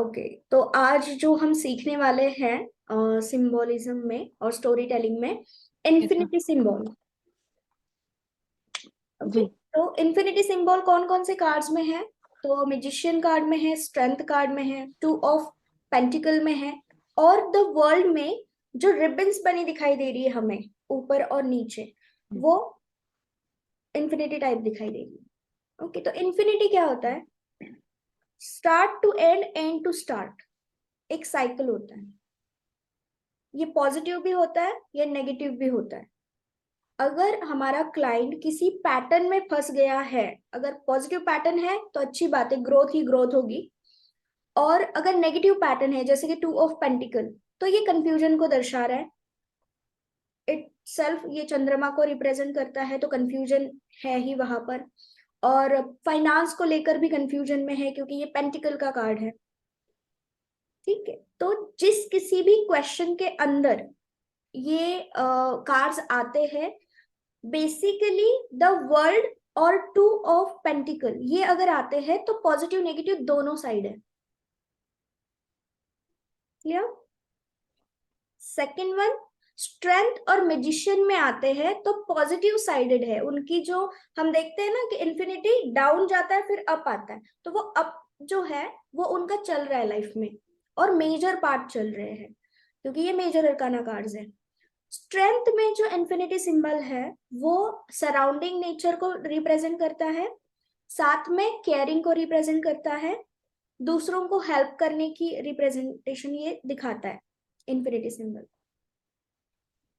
Okay, तो आज जो हम सीखने वाले हैं सिंबोलिज्म में और स्टोरी टेलिंग में, yes ma'am. Infinity symbol. Okay, जी। तो इन्फिनिटी सिंबल कौन कौन से कार्ड्स में है? तो मैजिशियन कार्ड में है, स्ट्रेंथ कार्ड में है, टू ऑफ पेंटिकल में है, और द वर्ल्ड में जो रिबन्स बनी दिखाई दे रही है हमें ऊपर और नीचे, वो इन्फिनिटी टाइप दिखाई दे रही है। ओके, तो इन्फिनिटी क्या होता है? Start to end, end to start, एक साइकिल होता है। ये पॉजिटिव भी होता है, ये नेगेटिव भी होता है। अगर हमारा क्लाइंट किसी पैटर्न में फंस गया है, अगर पॉजिटिव पैटर्न है तो अच्छी बात है, ग्रोथ ही ग्रोथ होगी। और अगर नेगेटिव पैटर्न है जैसे कि टू ऑफ पेंटिकल, तो ये कंफ्यूजन को दर्शा रहा है। इट सेल्फ ये चंद्रमा को रिप्रेजेंट करता है, तो कंफ्यूजन है ही वहां पर। और फाइनेंस को लेकर भी कंफ्यूजन में है क्योंकि ये पेंटिकल का कार्ड है। ठीक है, तो जिस किसी भी क्वेश्चन के अंदर ये कार्ड्स आते हैं, बेसिकली द वर्ल्ड और टू ऑफ पेंटिकल, ये अगर आते हैं तो पॉजिटिव नेगेटिव दोनों साइड है। क्लियर? सेकेंड वन, स्ट्रेंथ और मैजिशियन में आते हैं तो पॉजिटिव साइडेड है उनकी। जो हम देखते हैं ना कि इन्फिनिटी डाउन जाता है फिर अप आता है, तो वो अप जो है वो उनका चल रहा है लाइफ में, और मेजर पार्ट चल रहे हैं क्योंकि ये मेजर अरकाना कार्ड्स है। स्ट्रेंथ में जो इन्फिनिटी सिंबल है वो सराउंडिंग नेचर को रिप्रेजेंट करता है, साथ में केयरिंग को रिप्रेजेंट करता है, दूसरों को हेल्प करने की रिप्रेजेंटेशन ये दिखाता है इन्फिनिटी सिंबल।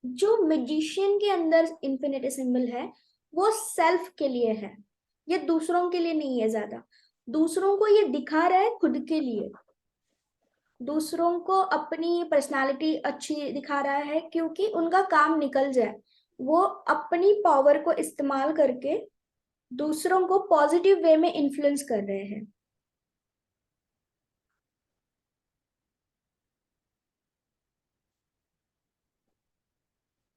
जो मैजिशियन के अंदर इन्फिनिटी सिंबल है वो सेल्फ के लिए है, ये दूसरों के लिए नहीं है ज्यादा। दूसरों को ये दिखा रहा है खुद के लिए, दूसरों को अपनी पर्सनालिटी अच्छी दिखा रहा है क्योंकि उनका काम निकल जाए। वो अपनी पावर को इस्तेमाल करके दूसरों को पॉजिटिव वे में इन्फ्लुएंस कर रहे हैं।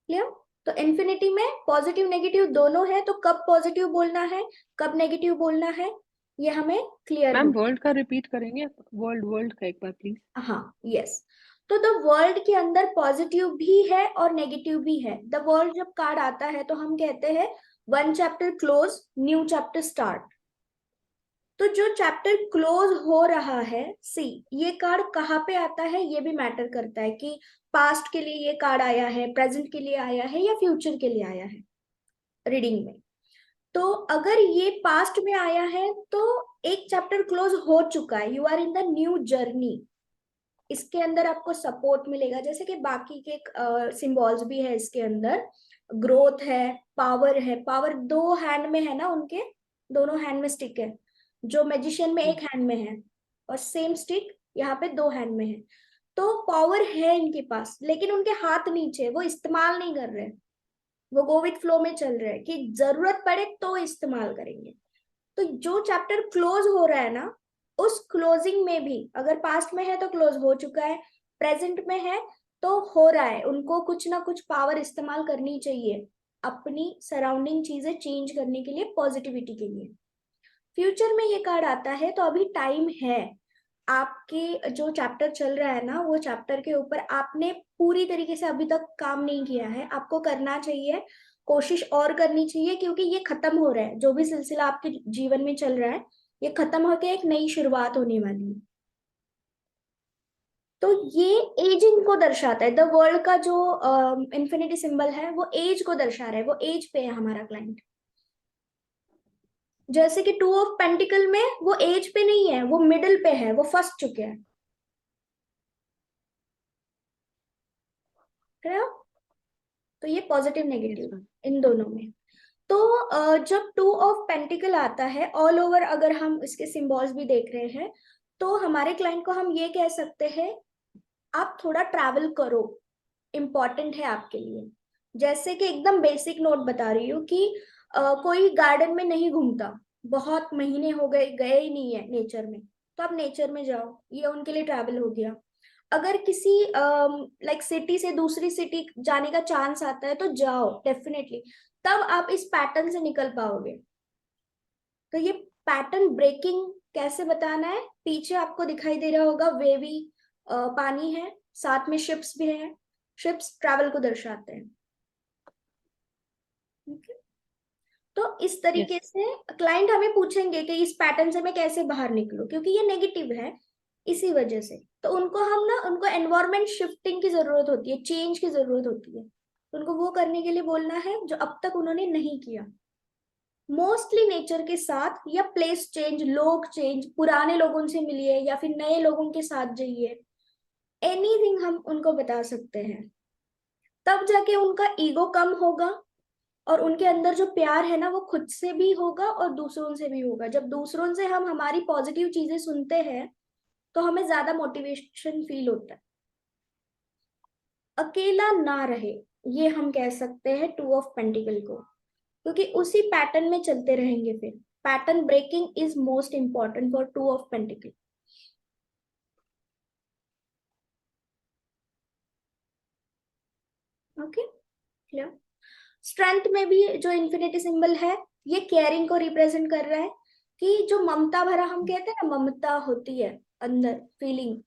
क्लियर? तो इन्फिनिटी में पॉजिटिव नेगेटिव दोनों है, तो कब पॉजिटिव बोलना है कब नेगेटिव बोलना है ये हमें क्लियर मैम हो। वर्ल्ड का रिपीट करेंगे? वर्ल्ड वर्ल्ड का एक बार प्लीज। हाँ, यस। तो द वर्ल्ड के अंदर पॉजिटिव भी है और नेगेटिव भी है। द वर्ल्ड जब कार्ड आता है तो हम कहते हैं one chapter close, new chapter start. तो जो चैप्टर क्लोज हो रहा है, सी, ये कार्ड कहाँ पे आता है ये भी मैटर करता है कि पास्ट के लिए ये कार्ड आया है, प्रेजेंट के लिए आया है, या फ्यूचर के लिए आया है रीडिंग में। तो अगर ये पास्ट में आया है तो एक चैप्टर क्लोज हो चुका है, you are in the new journey. इसके अंदर आपको सपोर्ट मिलेगा, जैसे कि बाकी के सिंबल्स भी है इसके अंदर। ग्रोथ है, पावर है, पावर दो हैंड में है ना उनके, दोनों हैंड में स्टिक है। जो मैजिशियन में एक हैंड में है और सेम स्टिक यहाँ पे दो हैंड में है। तो पावर है इनके पास, लेकिन उनके हाथ नीचे, वो इस्तेमाल नहीं कर रहे। वो गो विथ फ्लो में चल रहे हैं कि जरूरत पड़े तो इस्तेमाल करेंगे। तो जो चैप्टर क्लोज हो रहा है ना, उस क्लोजिंग में भी अगर पास्ट में है तो क्लोज हो चुका है, प्रेजेंट में है तो हो रहा है, उनको कुछ ना कुछ पावर इस्तेमाल करनी चाहिए अपनी सराउंडिंग चीजें चेंज करने के लिए, पॉजिटिविटी के लिए। फ्यूचर में ये कार्ड आता है तो अभी टाइम है। आपके जो चैप्टर चल रहा है ना, वो चैप्टर के ऊपर आपने पूरी तरीके से अभी तक काम नहीं किया है, आपको करना चाहिए, कोशिश और करनी चाहिए, क्योंकि ये खत्म हो रहा है। जो भी सिलसिला आपके जीवन में चल रहा है ये खत्म होकर एक नई शुरुआत होने वाली है। तो ये एजिंग को दर्शाता है। द वर्ल्ड का जो इन्फिनिटी सिंबल है वो एज को दर्शा रहा है, वो एज पे है हमारा क्लाइंट। जैसे कि टू ऑफ पेंटिकल में वो एज पे नहीं है, वो मिडिल पे है, वो फंस चुके हैं। है ना? तो ये पॉजिटिव यस नेगेटिव मैम। इन दोनों में। तो जब टू ऑफ पेंटिकल आता है ऑल ओवर, अगर हम इसके सिंबल्स भी देख रहे हैं, तो हमारे क्लाइंट को हम ये कह सकते हैं, आप थोड़ा ट्रैवल करो, इम्पॉर्टेंट है आपके लिए। जैसे कि एकदम बेसिक नोट बता रही हूँ कि कोई गार्डन में नहीं घूमता, बहुत महीने हो गए गए ही नहीं है नेचर में, तो आप नेचर में जाओ, ये उनके लिए ट्रैवल हो गया। अगर किसी लाइक सिटी से दूसरी सिटी जाने का चांस आता है तो जाओ डेफिनेटली, तब आप इस पैटर्न से निकल पाओगे। तो ये पैटर्न ब्रेकिंग कैसे बताना है? पीछे आपको दिखाई दे रहा होगा वेवी पानी है, साथ में शिप्स भी है। शिप्स ट्रैवल को दर्शाते हैं। Okay? तो इस तरीके यस। से क्लाइंट हमें पूछेंगे कि इस पैटर्न से मैं कैसे बाहर निकलूं, क्योंकि ये नेगेटिव है। इसी वजह से तो उनको एनवायरमेंट शिफ्टिंग की जरूरत होती है, चेंज की जरूरत होती है। तो उनको वो करने के लिए बोलना है जो अब तक उन्होंने नहीं किया। मोस्टली नेचर के साथ, या प्लेस चेंज, लोग चेंज, पुराने लोगों से मिलिए या फिर नए लोगों के साथ जाइए, एनीथिंग हम उनको बता सकते हैं। तब जाके उनका ईगो कम होगा, और उनके अंदर जो प्यार है ना वो खुद से भी होगा और दूसरों से भी होगा। जब दूसरों से हम हमारी पॉजिटिव चीजें सुनते हैं तो हमें ज्यादा मोटिवेशन फील होता है। अकेला ना रहे, ये हम कह सकते हैं टू ऑफ पेंटिकल को, क्योंकि उसी पैटर्न में चलते रहेंगे। फिर pattern breaking is most important for two of pentacle. Okay, clear? Strength में भी जो इन्फिनिटी सिंबल है, ये केयरिंग को रिप्रेजेंट कर रहा है, कि जो ममता भरा, हम कहते हैं ना, ममता होती है अंदर फीलिंग,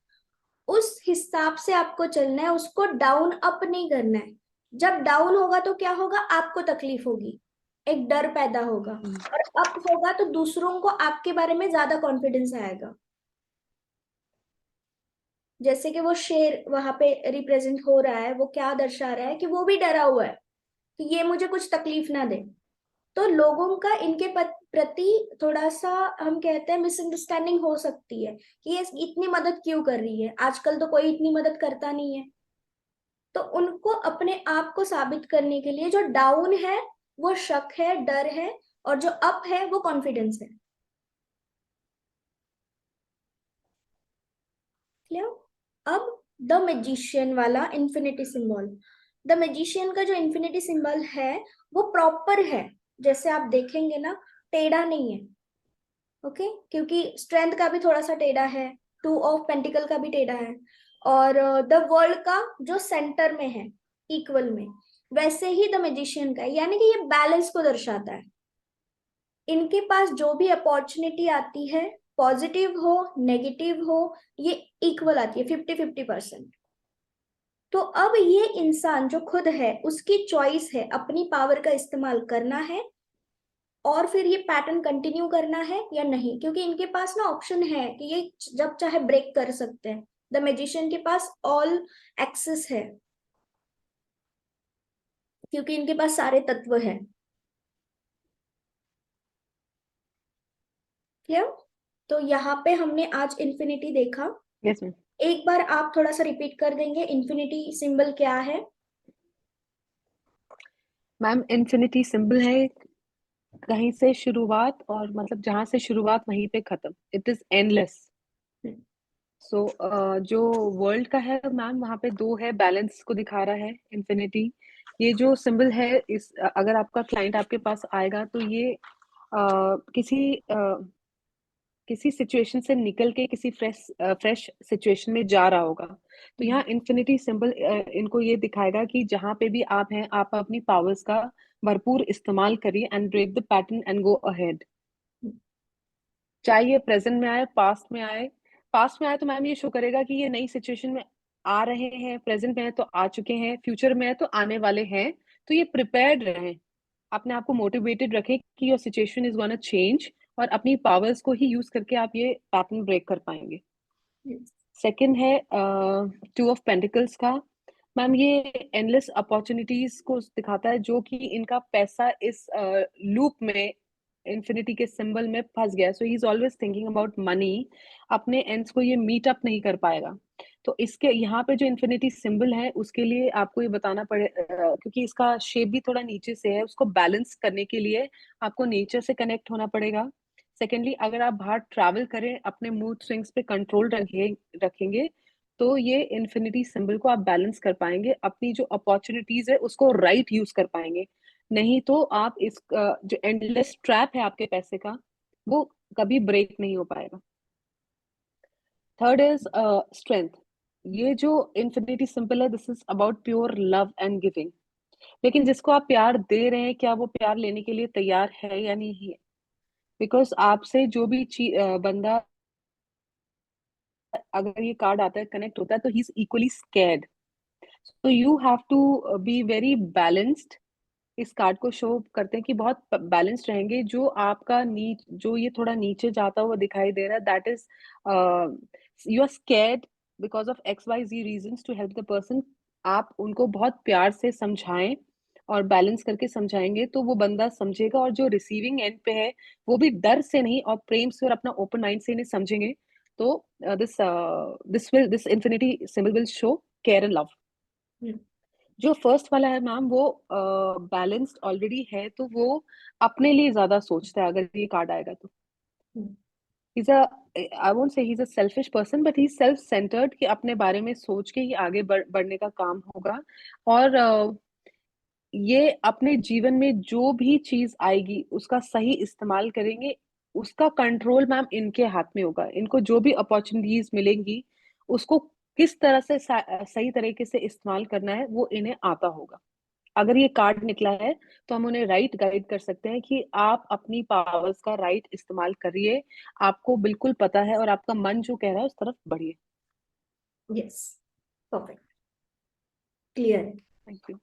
उस हिसाब से आपको चलना है, उसको डाउन अप नहीं करना है। जब डाउन होगा तो क्या होगा? आपको तकलीफ होगी, एक डर पैदा होगा। और अप होगा तो दूसरों को आपके बारे में ज्यादा कॉन्फिडेंस आएगा। जैसे कि वो शेर वहां पे रिप्रेजेंट हो रहा है, वो क्या दर्शा रहा है? कि वो भी डरा हुआ है कि ये मुझे कुछ तकलीफ ना दे। तो लोगों का इनके प्रति थोड़ा सा, हम कहते हैं, मिसअंडरस्टैंडिंग हो सकती है कि ये इतनी मदद क्यों कर रही है, आजकल तो कोई इतनी मदद करता नहीं है। तो उनको अपने आप को साबित करने के लिए जो डाउन है वो शक है, डर है, और जो अप है वो कॉन्फिडेंस है। क्लियर? अब द मैजिशियन वाला इन्फिनिटी सिंबल। द मैजिशियन का जो इन्फिनिटी सिंबल है वो प्रॉपर है। जैसे आप देखेंगे ना, टेढ़ा नहीं है। ओके, क्योंकि स्ट्रेंथ का भी थोड़ा सा टेढ़ा है, टू ऑफ पेंटिकल का भी टेढ़ा है, और द वर्ल्ड का जो सेंटर में है, इक्वल में, वैसे ही द मैजिशियन का है, यानी कि ये बैलेंस को दर्शाता है। इनके पास जो भी अपॉर्चुनिटी आती है, पॉजिटिव हो नेगेटिव हो, ये इक्वल आती है, 50-50%। तो अब ये इंसान जो खुद है, उसकी चॉइस है अपनी पावर का इस्तेमाल करना है और फिर ये पैटर्न कंटिन्यू करना है या नहीं, क्योंकि इनके पास ना ऑप्शन है कि ये जब चाहे ब्रेक कर सकते हैं। द मैजिशियन के पास ऑल एक्सेस है, क्योंकि इनके पास सारे तत्व हैं। क्लियर? तो यहाँ पे हमने आज इन्फिनिटी देखा। Yes ma'am. एक बार आप थोड़ा सा रिपीट कर देंगे, इन्फिनिटी सिंबल क्या है? मैम इन्फिनिटी सिंबल है कहीं से शुरुआत, और मतलब जहां से शुरुआत वहीं पे खत्म। It is endless. सो जो वर्ल्ड का है मैम, वहां पे दो है, बैलेंस को दिखा रहा है इन्फिनिटी। ये जो सिंबल है, इस अगर आपका क्लाइंट आपके पास आएगा तो ये किसी सिचुएशन से निकल के किसी फ्रेश सिचुएशन में जा रहा होगा। तो यहाँ इन्फिनिटी सिंबल इनको ये दिखाएगा कि जहां पे भी आप हैं, आप अपनी पावर्स का भरपूर इस्तेमाल करिए and break the pattern and go ahead. चाहे ये प्रेजेंट में आए, पास्ट में आए। पास्ट में आए तो मैम ये शो करेगा कि ये नई सिचुएशन में आ रहे हैं, प्रेजेंट में है तो आ चुके हैं, फ्यूचर में है तो आने वाले हैं। तो ये प्रिपेयर्ड रहें, अपने आप को मोटिवेटेड रखें कि your situation is gonna change, और अपनी पावर्स को ही यूज करके आप ये पैटर्न ब्रेक कर पाएंगे। सेकंड है टू ऑफ पेंटिकल्स का। मैम ये एंडलेस अपॉर्चुनिटीज को दिखाता है, जो कि इनका पैसा इस लूप में, इन्फिनिटी के सिंबल में फंस गया। So he is always thinking about money. अपने एंड्स को ये मीट अप नहीं कर पाएगा। तो इसके यहाँ पे जो इन्फिनिटी सिंबल है, उसके लिए आपको ये बताना पड़े, क्योंकि इसका शेप भी थोड़ा नीचे से है, उसको बैलेंस करने के लिए आपको नेचर से कनेक्ट होना पड़ेगा। सेकेंडली, अगर आप बाहर ट्रैवल करें, अपने मूड स्विंग्स पे कंट्रोल रखेंगे तो ये इन्फिनिटी सिंबल को आप बैलेंस कर पाएंगे, अपनी जो अपॉर्चुनिटीज है उसको राइट यूज कर पाएंगे। नहीं तो आप इस जो एंडलेस ट्रैप है आपके पैसे का, वो कभी ब्रेक नहीं हो पाएगा। Third is strength. ये जो इन्फिनिटी सिंबल है, this is about pure love and giving. लेकिन जिसको आप प्यार दे रहे हैं, क्या वो प्यार लेने के लिए तैयार है या नहीं है? बिकॉज आपसे जो भी बंदा, अगर ये कार्ड आता है, कनेक्ट होता है, तो ही इज इक्वली स्कैर्ड। तो you have to be very balanced. इस कार्ड को शो करते हैं कि बहुत बैलेंस्ड रहेंगे। जो आपका जो ये थोड़ा नीचे जाता हुआ दिखाई दे रहा है, that is you are scared because of XYZ reasons to help the person. आप उनको बहुत प्यार से समझाएं और बैलेंस करके समझाएंगे तो वो बंदा समझेगा, और जो रिसीविंग एंड पे है वो भी डर से नहीं और प्रेम से और अपना ओपन माइंड से इन्हें समझेंगे। तो this infinity symbol will show care and love. Hmm, जो फर्स्ट वाला है मैम, वो बैलेंस्ड ऑलरेडी है, तो वो अपने लिए ज्यादा सोचता है अगर ये कार्ड आएगा तो। हम्म, he's a I won't say he's a selfish person, but he's self centered, कि अपने बारे में सोच के ही आगे बढ़ने का काम होगा। और ये अपने जीवन में जो भी चीज आएगी उसका सही इस्तेमाल करेंगे। उसका कंट्रोल मैम इनके हाथ में होगा। इनको जो भी अपॉर्चुनिटीज मिलेंगी उसको किस तरह से सही तरीके से इस्तेमाल करना है वो इन्हें आता होगा। अगर ये कार्ड निकला है तो हम उन्हें राइट गाइड कर सकते हैं कि आप अपनी पावर्स का राइट इस्तेमाल करिए। आपको बिल्कुल पता है और आपका मन जो कह रहा है उस तरफ बढ़िए। यस, परफेक्ट, क्लियर है। Thank you.